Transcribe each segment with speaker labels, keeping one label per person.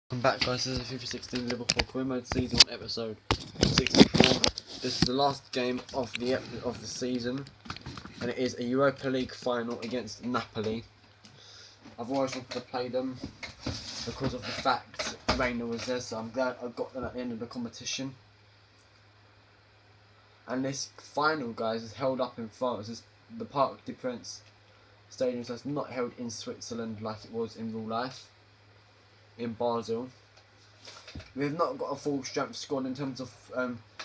Speaker 1: Welcome back, guys. This is Fifa16 Liverpool career mode season 1 episode 64. This is the last game of the season, and it is a Europa League final against Napoli. I've always wanted to play them because of the fact Reina was there, so I'm glad I got them at the end of the competition. And this final, guys, is held up in France. It's the Parc des Princes Stadium, so it's not held in Switzerland like it was in real life. In Basel. We've not got a full strength squad in terms of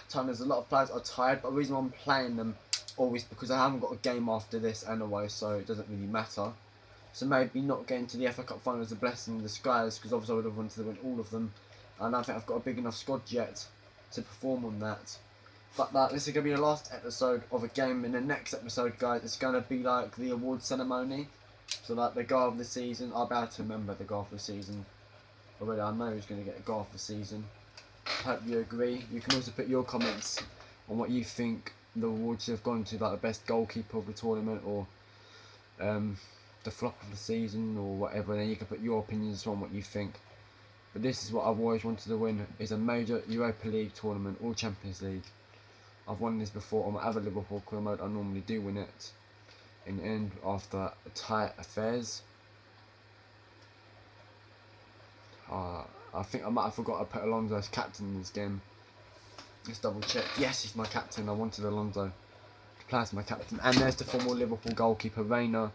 Speaker 1: time. There's a lot of players are tired, but the reason why I'm playing them always because I haven't got a game after this anyway, so it doesn't really matter. So maybe not getting to the FA Cup final is a blessing in disguise, because obviously I would have wanted to win all of them, and I don't think I've got a big enough squad yet to perform on that. But this is going to be the last episode of a game. In the next episode, guys, it's going to be like the award ceremony. So like the goal of the season, I'll be able to remember the goal of the season. Already I know who's going to get a goal of the season. Hope you agree. You can also put your comments on what you think the awards have gone to, like the best goalkeeper of the tournament, or the flop of the season, or whatever. Then you can put your opinions on what you think. But this is what I've always wanted to win: is a major Europa League tournament or Champions League. I've won this before on my other Liverpool career mode. I normally do win it in the end after tight affairs. I think I might have forgot to put Alonso as captain in this game. Let's double check. Yes, he's my captain. I wanted Alonso to play as my captain. And there's the former Liverpool goalkeeper. Reina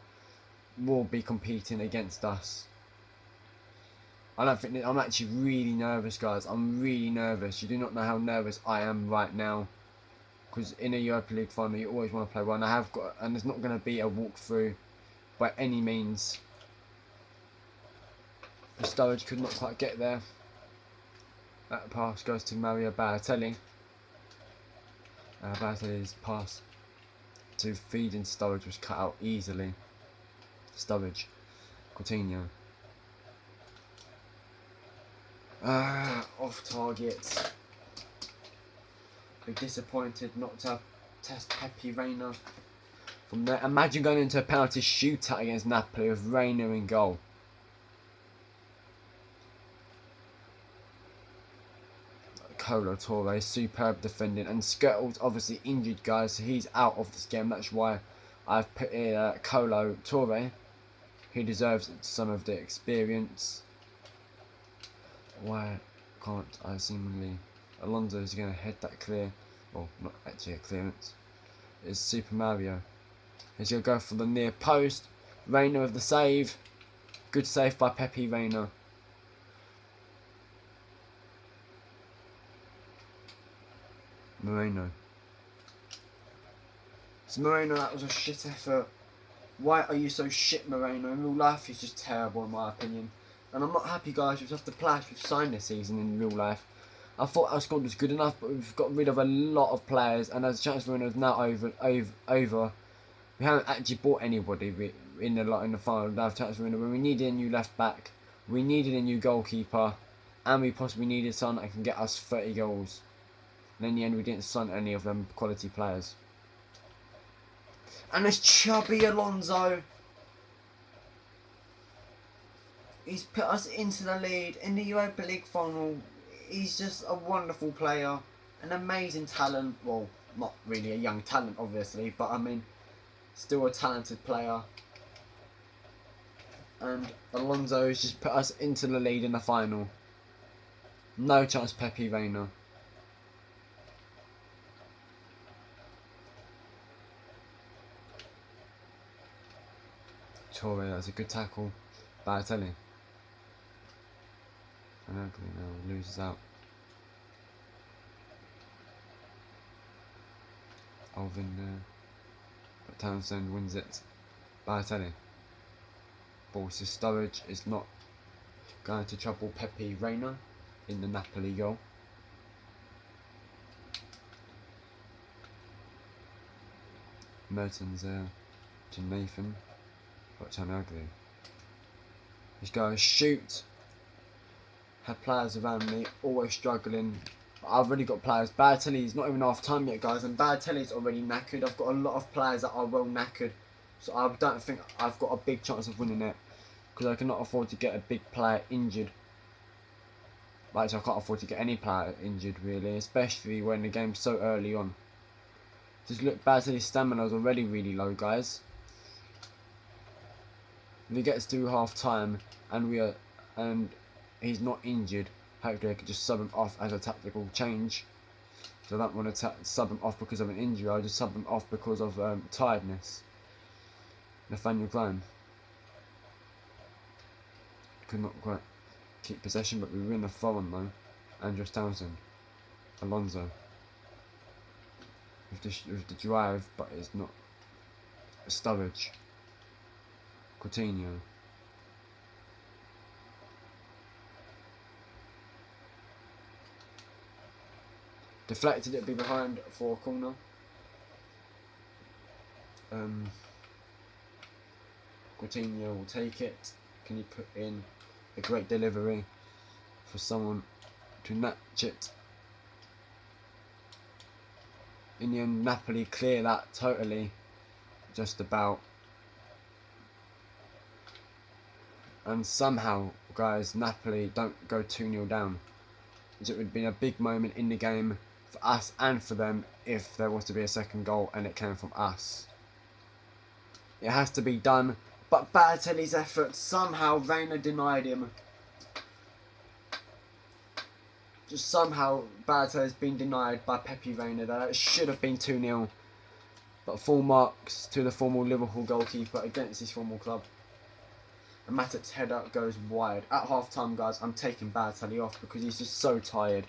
Speaker 1: will be competing against us. I don't think I'm actually really nervous, guys. I'm really nervous. You do not know how nervous I am right now. Because in a Europa League final, you always want to play well. And I have got, and there's not going to be a walkthrough by any means. The Sturridge could not quite get there. That pass goes to Mario Balotelli. Balotelli's pass to feed in Sturridge was cut out easily. Sturridge. Coutinho. Off target. Be disappointed not to test Pepe Reina from there. Imagine going into a penalty shootout against Napoli with Reina in goal. Colo Torre, superb defending, and Skirtle's obviously injured, guys, so he's out of this game. That's why I've put in Colo Torre. He deserves some of the experience. Why can't I seemingly... Alonso is going to head that clear. Well, not actually a clearance. It's Super Mario. He's going to go for the near post. Reina with the save. Good save by Pepe Reina. Moreno. So Moreno, that was a shit effort. Why are you so shit, Moreno? In real life, he's just terrible in my opinion. And I'm not happy, guys, with the players we've signed this season in real life. I thought our squad was good enough, but we've got rid of a lot of players, and as chance Moreno is now over, we haven't actually bought anybody in the final. Chance Moreno, when we needed a new left back, we needed a new goalkeeper, and we possibly needed someone that can get us 30 goals. And in the end, we didn't sign any of them quality players. And there's chubby Alonso. He's put us into the lead in the Europa League final. He's just a wonderful player. An amazing talent. Well, not really a young talent, obviously. But, I mean, still a talented player. And Alonso has just put us into the lead in the final. No chance Pepe Reina. Torre, that's a good tackle. Balotelli. And ugly now, loses out. Alvin there. But Townsend wins it. Balotelli. Ball to Sturridge is not going to trouble Pepe Reina in the Napoli goal. Mertens there to Nathan. But turn ugly. He's going to shoot. Have players around me, always struggling. But I've already got players. Balotelli's not even half time yet, guys, and Balotelli's already knackered. I've got a lot of players that are well knackered, so I don't think I've got a big chance of winning it, because I cannot afford to get a big player injured. Like, I can't afford to get any player injured really, especially when the game's so early on. Just look, Balotelli's stamina is already really low, guys. If he gets to half time and he's not injured, hopefully I could just sub him off as a tactical change. So I don't want to sub him off because of an injury. I just sub him off because of tiredness. Nathaniel Klein could not quite keep possession, but we win the foreign though. Andros Townsend, Alonso with the drive, but it's not. Sturridge, Coutinho. Deflected, it'd be behind for a corner. Coutinho will take it. Can you put in a great delivery for someone to notch it? In the end, Napoli clear that totally, just about. And somehow, guys, Napoli don't go 2-0 down. It would be a big moment in the game for us and for them if there was to be a second goal and it came from us. It has to be done, but Balotelli's effort, somehow Reina denied him. Just somehow Balotelli's been denied by Pepe Reina. That should have been 2-0. But full marks to the former Liverpool goalkeeper against his former club. And Matip's header goes wide. At half time, guys, I'm taking Balotelli off because he's just so tired.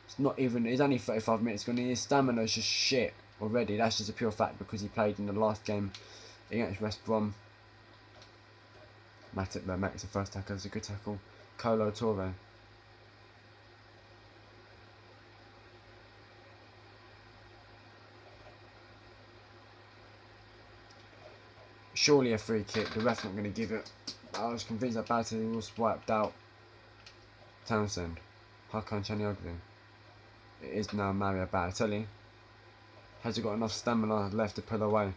Speaker 1: It's not even, it's only 35 minutes gone and his stamina is just shit already. That's just a pure fact because he played in the last game against West Brom. Matip there makes the first tackle. It's a good tackle. Colo Torre. Surely a free kick. The ref's not going to give it. I was convinced that Balotelli was wiped out. Townsend. Hakan Çalhanoğlu. It is now Mario Balotelli. Has he got enough stamina left to pull away?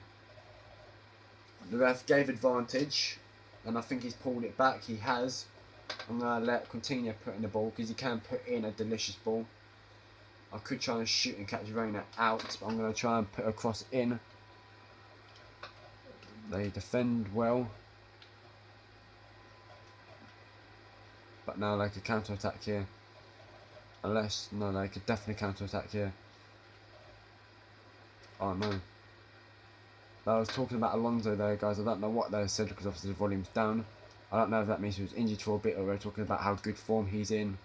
Speaker 1: The ref gave advantage, and I think he's pulled it back. He has. I'm going to let Coutinho put in the ball because he can put in a delicious ball. I could try and shoot and catch Reina out, but I'm going to try and put a cross in. They defend well, but now they could counter-attack here. Unless, no, they could definitely counter-attack here. Oh no. But I was talking about Alonso there, guys. I don't know what they said because obviously the volume's down. I don't know if that means he was injured for a bit or we're talking about how good form he's in.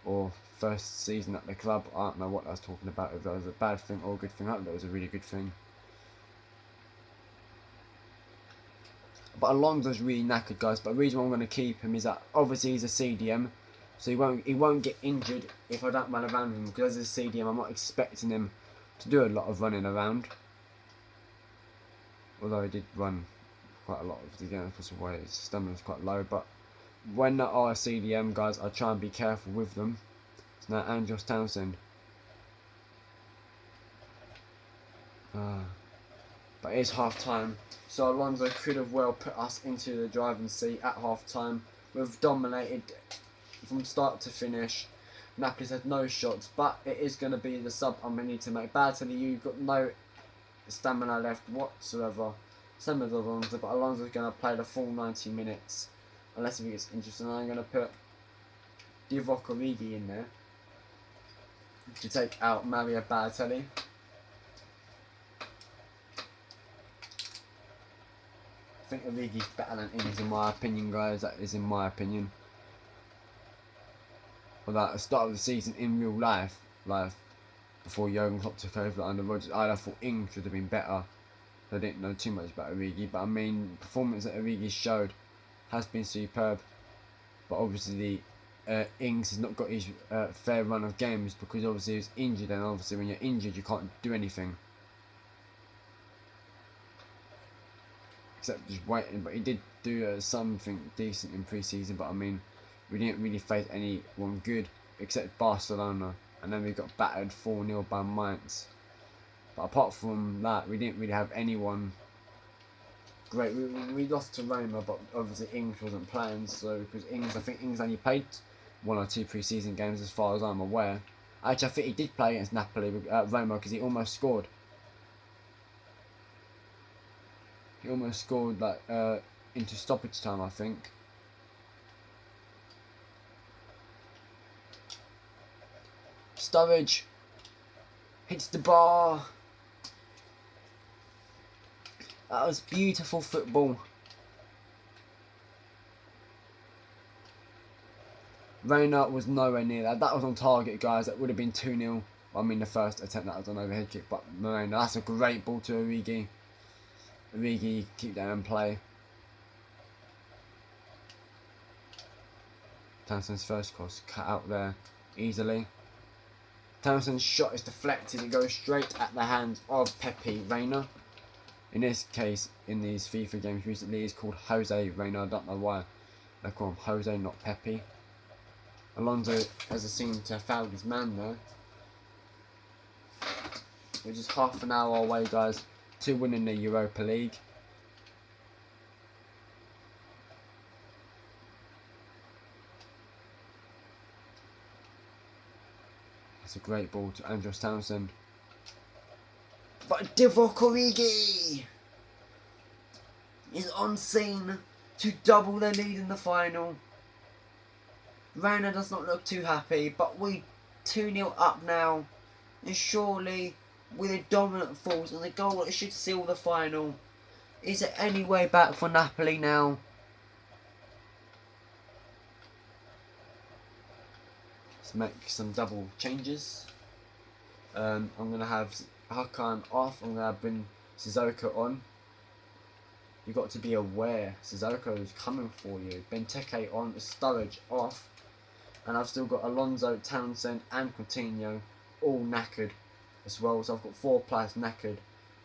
Speaker 1: Or first season at the club. I don't know what I was talking about, if that was a bad thing or a good thing. I think that was a really good thing. But Alonso's really knackered, guys. But the reason why I'm going to keep him is that obviously he's a CDM, so he won't get injured if I don't run around him. Because as a CDM, I'm not expecting him to do a lot of running around. Although he did run quite a lot of the game, because of why his stamina's quite low. But when they are a CDM, guys, I try and be careful with them. So now Andros Townsend. But it is half time, so Alonso could have well put us into the driving seat at half time. We've dominated from start to finish. Napoli's had no shots, but it is going to be the sub I'm going to need to make. Balotelli, you've got no stamina left whatsoever. Same as Alonso, but Alonso's going to play the full 90 minutes. Unless he gets injured, and I'm going to put Divock Origi in there to take out Mario Balotelli. I think Origi's better than Ings in my opinion, guys. That is in my opinion. Although at the start of the season in real life, before Jurgen Klopp took over under Rodgers, I thought Ings should have been better. I didn't know too much about Origi, but I mean, the performance that Origi showed has been superb. But obviously, Ings has not got his fair run of games because obviously he was injured, and obviously when you're injured, you can't do anything. Except just waiting, but he did do something decent in pre-season. But I mean, we didn't really face anyone good except Barcelona, and then we got battered 4-0 by Mainz. But apart from that, we didn't really have anyone great. We lost to Roma, but obviously Ings wasn't playing, so because I think Ings only played 1 or 2 pre-season games as far as I'm aware. Actually, I think he did play against Napoli with Roma because he almost scored. He almost scored like into stoppage time, I think. Sturridge hits the bar. That was beautiful football. Reina was nowhere near that. That was on target, guys. That would have been 2-0. I mean, the first attempt, that was an overhead kick, but Moreno, that's a great ball to Origi. Origi, keep that in play. Townsend's first cross, cut out there easily. Townsend's shot is deflected. It goes straight at the hands of Pepe Reina. In this case, in these FIFA games recently, he's called Jose Reina. I don't know why they call him Jose, not Pepe. Alonso has seemed to have fouled his man there. We're just half an hour away, guys, to winning the Europa League. That's a great ball to Andros Townsend. But Divock Origi is on scene to double their lead in the final. Reina does not look too happy, but we 2-0 up now. And surely, with a dominant force and the goal that should seal the final, is there any way back for Napoli now? Let's make some double changes. I'm going to have Hakan off. I'm going to bring Sissoko on. You've got to be aware, Sissoko is coming for you. Benteke on, Sturridge off. And I've still got Alonso, Townsend and Coutinho all knackered as well. So I've got 4 players knackered.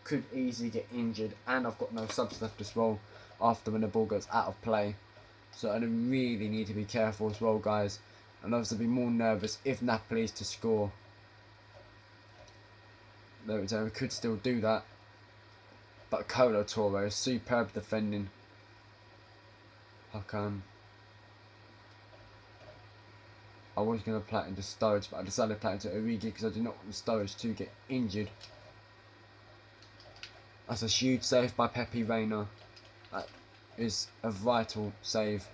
Speaker 1: Could easily get injured. And I've got no subs left as well after when the ball goes out of play. So I really need to be careful as well, guys. And obviously be more nervous if Napoli is to score. Though we could still do that. But Colo Torre is superb defending. Hakan. I was going to play it into Sturridge, but I decided to play it into Origi because I did not want Sturridge to get injured. That's a huge save by Pepe Reina. That is a vital save.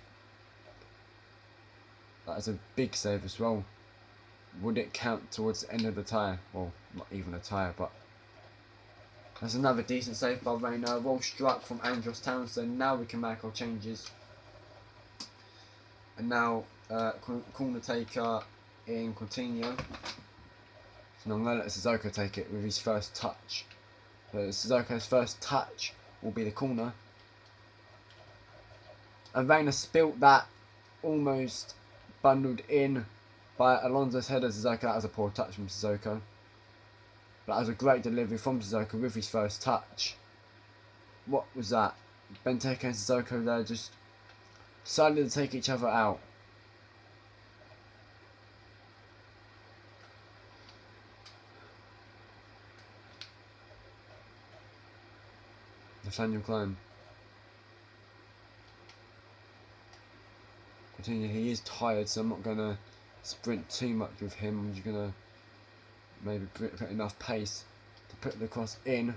Speaker 1: That is a big save as well. Would it count towards the end of the tie? Well, not even a tie, but that's another decent save by Reina. Well struck from Andros Townsend. Now we can make our changes. And now corner taker in Coutinho. So I'm going to let Sissoko take it with his first touch. So Sissoko's first touch will be the corner. And Reina spilt that, almost bundled in by Alonso's header. Sissoko, that was a poor touch from Sissoko. But that was a great delivery from Sissoko with his first touch. What was that? Benteke and Sissoko there just decided to take each other out. Nathaniel Klein. Continue. He is tired, so I'm not going to sprint too much with him. I'm just going to maybe put enough pace to put the cross in.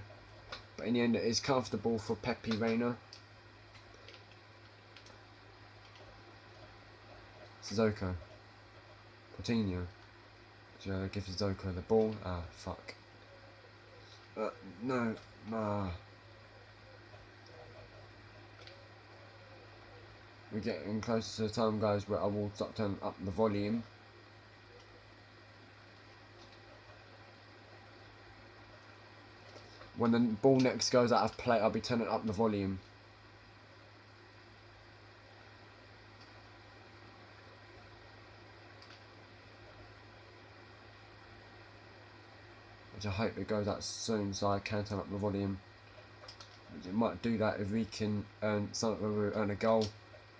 Speaker 1: But in the end, it is comfortable for Pepe Reina. Sissoko. Coutinho. Gives Sissoko the ball. Ah, fuck. No. Nah. We're getting closer to the time, guys, where I will start turning up the volume. When the ball next goes out of play, I'll be turning up the volume. Which I hope it goes out soon, so I can turn up the volume. Which it might do that if we can earn something where we earn a goal.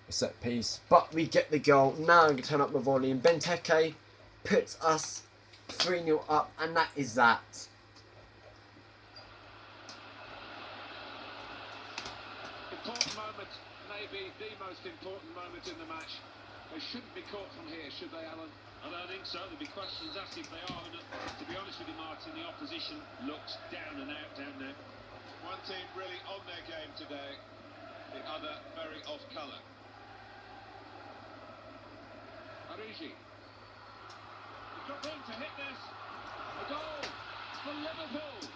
Speaker 1: A set piece, but we get the goal. Now I'm going to turn up the volume. Benteke puts us 3-0 up, and that is that.
Speaker 2: Important moment, maybe the most important moment in the match. They shouldn't be caught from here, should they, Alan?
Speaker 3: I don't think so. There'll be questions asked if they are. And to be honest with you, Martin, the opposition looks down and out down there.
Speaker 2: One team really on their game today, the other very off colour. Origi. He's got room to hit this. A goal for Liverpool.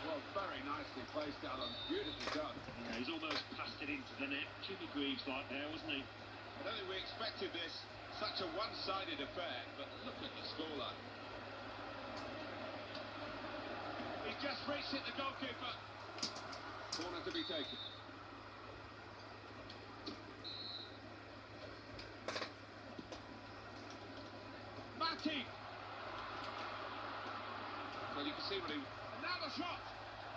Speaker 2: Well, very nicely placed, Alan. Beautifully done.
Speaker 3: Yeah, he's almost passed it into the net. Jimmy Greaves like there, wasn't he?
Speaker 2: I don't think we expected this, such a one-sided affair, but look at the scoreline. He's just reached it, the goalkeeper. Corner to be taken. Matty! Well, you can see what he... Now the shot!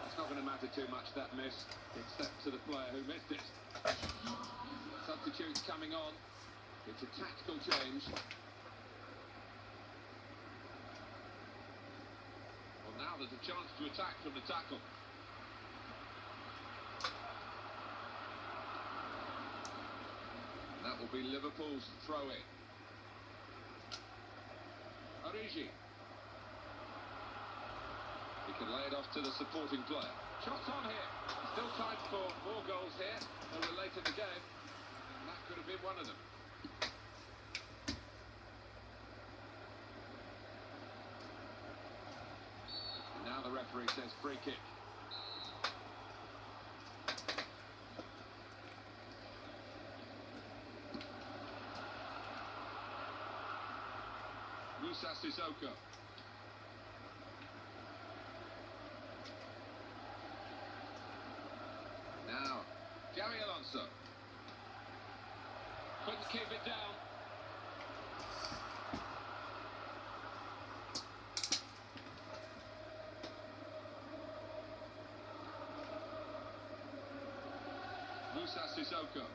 Speaker 2: It's not going to matter too much, that miss, except to the player who missed it. Substitutes coming on. It's a tactical change. Well, now there's a chance to attack from the tackle. That will be Liverpool's throw-in. Origi. He can lay it off to the supporting player. Shots on here. Still time for more goals here. A little late in the game. And that could have been one of them. And now the referee says free kick. Sissoko. Now, Gary Alonso. Couldn't keep it down. Musa Sissoko.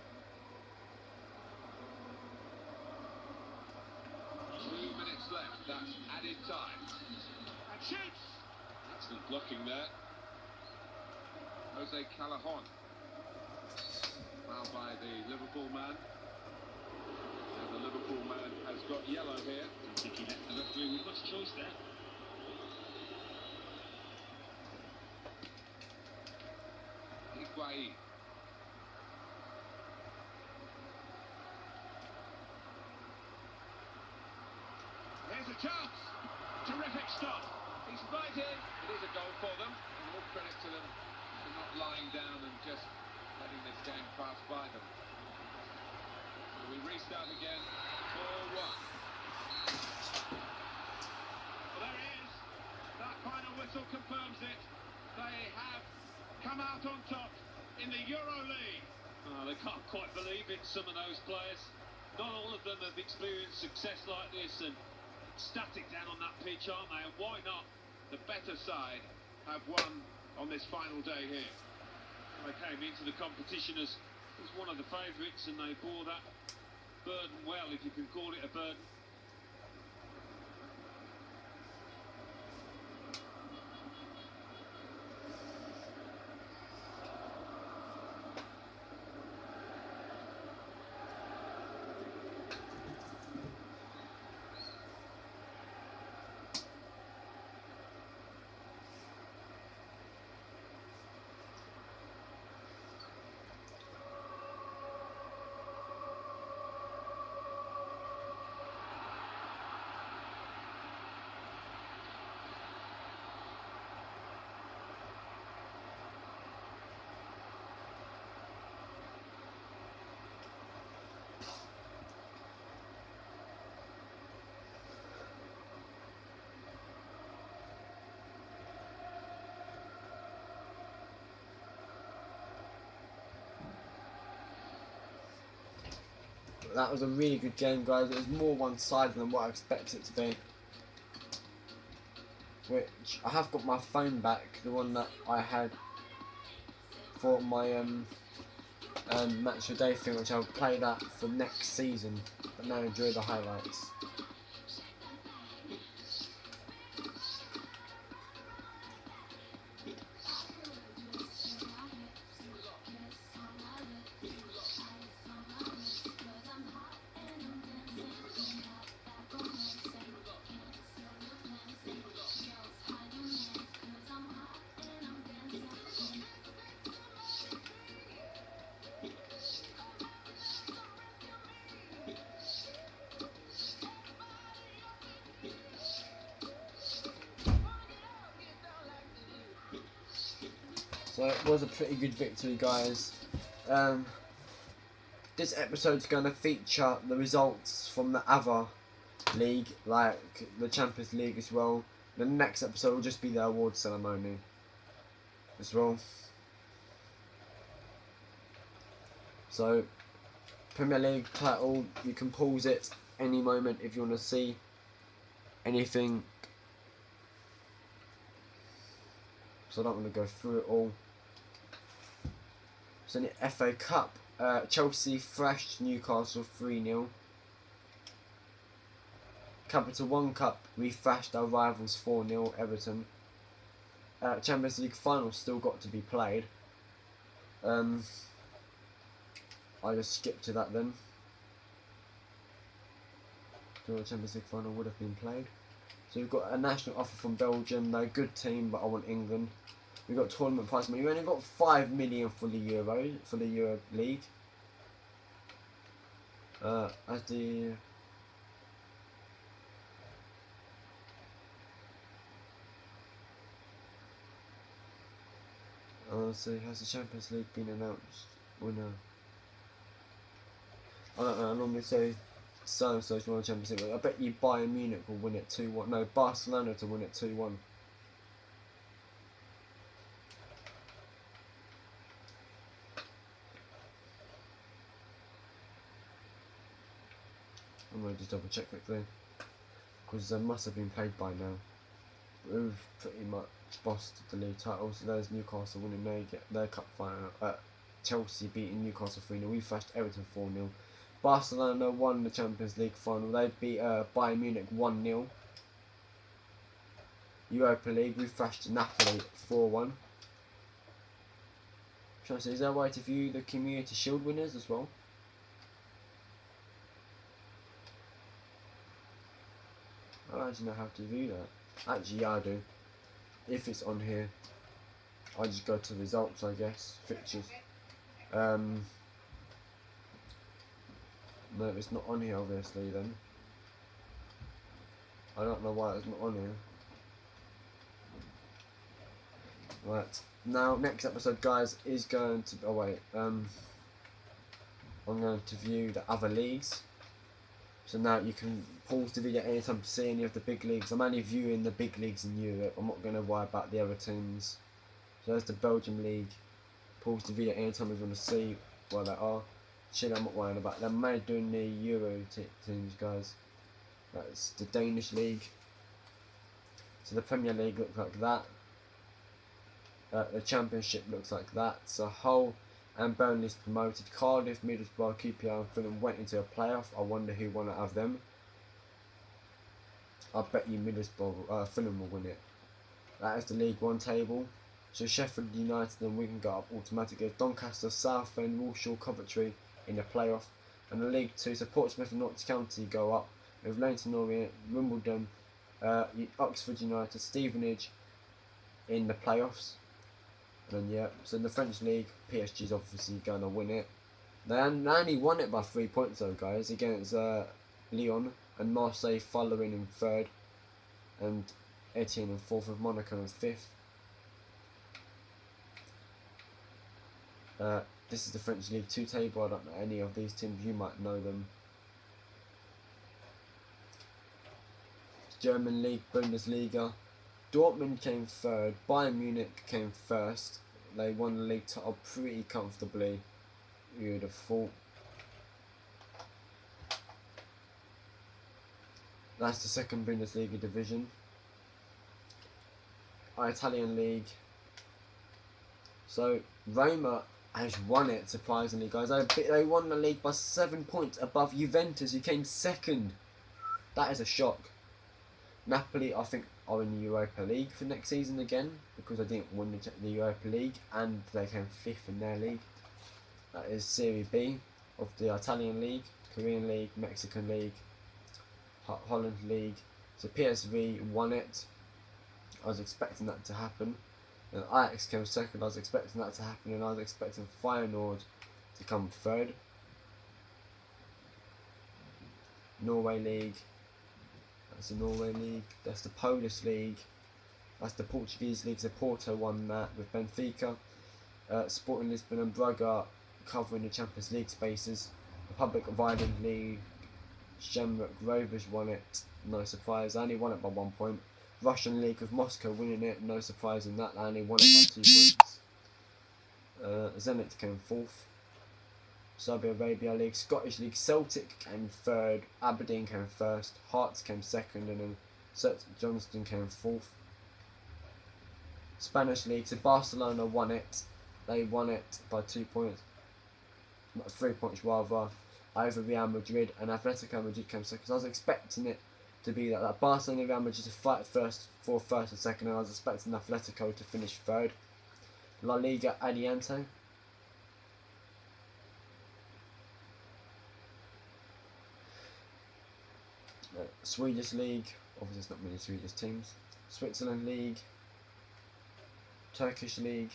Speaker 2: 2 minutes left, that's added time. And shoots! Excellent blocking there. Jose Callahan. Fouled by the Liverpool man. And the Liverpool man has got yellow here.
Speaker 3: I think he left the referee with much choice there.
Speaker 2: Higuain. Here's a chance. Terrific stop. He's right in. It is a goal for them. And all credit to them for not lying down and just letting this game pass by them. So we restart again. 4-1. Well, there he is. That final whistle confirms it. They have come out on top in the Euro League.
Speaker 3: Oh, they can't quite believe it, some of those players. Not all of them have experienced success like this, and static down on that pitch, aren't they? And why not? The better side have won on this final day here. They came into the competition as one of the favourites, and they bore that burden well, if you can call it a burden.
Speaker 1: That was a really good game, guys. It was more one-sided than what I expected it to be. Which, I have got my phone back, the one that I had for my match of the day thing, which I'll play that for next season. But now enjoy the highlights. So it was a pretty good victory, guys. This episode's going to feature the results from the other league, like the Champions League as well. The next episode will just be the award ceremony as well. So, Premier League title, you can pause it any moment if you want to see anything. So I don't want to go through it all. So in the FA Cup, Chelsea thrashed Newcastle 3-0. Capital One Cup, we thrashed our rivals 4-0, Everton. Champions League final still got to be played. I just skipped to that then. The Champions League final would have been played. So we've got a national offer from Belgium. They're a good team, but I want England. We've got tournament prize money. We only got 5 million for the Euro League. As the so has the Champions League been announced? Winner. I don't know. I normally say so-and-so's won the Champions League. I bet you Bayern Munich will win it 2-1. No, Barcelona to win it 2-1. I'm going to just double check quickly, because they must have been played by now. We've pretty much bossed the league title. So there's Newcastle winning their cup final. Chelsea beating Newcastle 3-0. We thrashed Everton 4-0. Barcelona won the Champions League final. They beat Bayern Munich 1-0. Europa League, we thrashed Napoli 4-1. Trying to say, is there a way to view the Community Shield winners as well? I don't actually know how to view that. Actually, yeah, I do. If it's on here, I just go to results, I guess. Fixtures. No, it's not on here, obviously, then. I don't know why it's not on here. Right, now, next episode, guys, is going to... Oh, wait. I'm going to view the other leagues. So now you can pause the video anytime to see any of the big leagues. I'm only viewing the big leagues in Europe. I'm not going to worry about the other teams. So there's the Belgium League. Pause the video anytime you want to see where they are. Shit, I'm not worrying about them. I'm only doing the Euro teams, guys. That's the Danish League. So the Premier League looks like that. The Championship looks like that. So Hull and Burnley's promoted. Cardiff, Middlesbrough, QPR and Fulham went into a playoff. I wonder who won out of them. I bet you Fulham will win it. That is the League One table. So Sheffield United and Wigan go up automatically. Doncaster, Southend, Walsall, Coventry in the playoff. And the League Two, so Portsmouth and Notts County go up. With Leighton Orient, Wimbledon, Oxford United, Stevenage in the playoffs. And yeah, so in the French League, PSG is obviously going to win it. They only won it by 3 points though, guys, against Lyon and Marseille following in third, and Etienne in fourth, with Monaco in fifth. This is the French League 2 table. I don't know any of these teams. You might know them. German League, Bundesliga. Dortmund came third. Bayern Munich came first. They won the league title pretty comfortably, you would have thought. That's the second Bundesliga division. Our Italian League. So Roma has won it, surprisingly, guys. They won the league by 7 points above Juventus, who came second. That is a shock. Napoli, I think, are in the Europa League for next season again, because they didn't win the Europa League and they came 5th in their league. That is Serie B of the Italian League, Korean League, Mexican League, Holland League. So PSV won it. I was expecting that to happen. And Ajax came second. I was expecting that to happen, and I was expecting Feyenoord to come third. Norway League. That's the Norway League. That's the Polish League. That's the Portuguese League. So Porto won that with Benfica. Sporting Lisbon and Braga covering the Champions League spaces. Republic of Ireland League, Shamrock Rovers won it, no surprise, they only won it by 1 point. Russian League of Moscow winning it, no surprise in that, they only won it by 2 points. Zenit came 4th. Saudi Arabia League, Scottish League, Celtic came 3rd, Aberdeen came 1st, Hearts came 2nd, and then St Johnstone came 4th. Spanish League, so Barcelona won it, they won it by 2 points, 3 points rather, over Real Madrid, and Atletico Madrid came 2nd. So I was expecting it to be like that. Barcelona and Real Madrid to fight first for 1st and 2nd, and I was expecting Atletico to finish 3rd. La Liga Adiante. Swedish League, obviously there's not many Swedish teams. Switzerland League, Turkish League,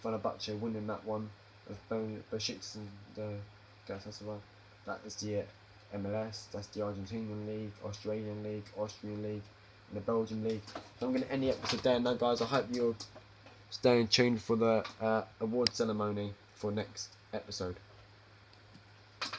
Speaker 1: Fenerbahce winning that one, with Besiktas and Galatasaray. That is the MLS, that's the Argentinian League, Australian League, Austrian League, and the Belgian League. So I'm going to end the episode there now, guys. I hope you're staying tuned for the award ceremony for next episode.